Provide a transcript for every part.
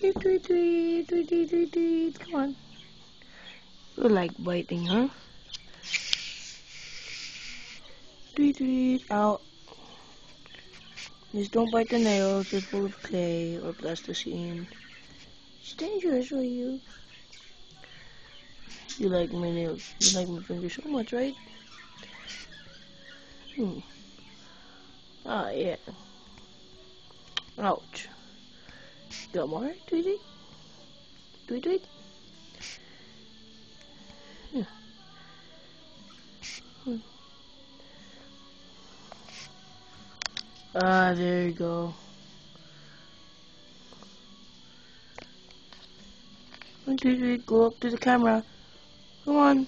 Tweet, tweet, tweet, tweet, tweet, tweet, tweet. Come on. You like biting, huh? Tweet, tweet. Out. Just don't bite the nails. They're full of clay or plasticine. It's dangerous for you. You like my nails. You like my fingers so much, right? Ah, yeah. Ouch. Got more? Tweet, tweet. Tweet, tweet. Yeah. Ah, there you go. One, two, three, go up to the camera. Come on.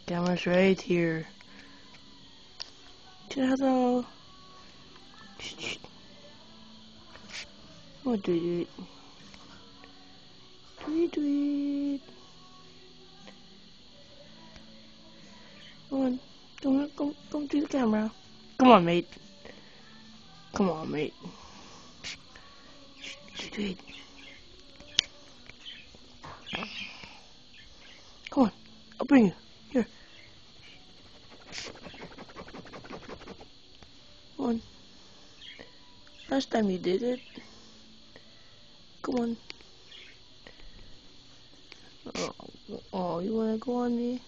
Camera's right here. Say hello. Oh, tweet, tweet. Tweet, tweet. Come on. Come to the camera. Come on, mate. Come on, mate. Tweet, tweet. Come on. I'll bring you. Here. Come on. Last time you did it. Come on. Oh, you wanna go on me?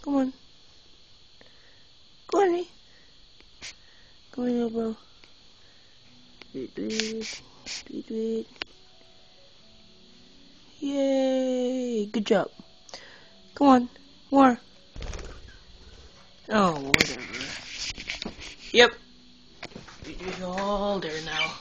Come on. Go on me. Come on, little bro. Tweet, tweet. Tweet, tweet. Yay! Good job. Come on. More. Oh, whatever. Yep. It's all there now.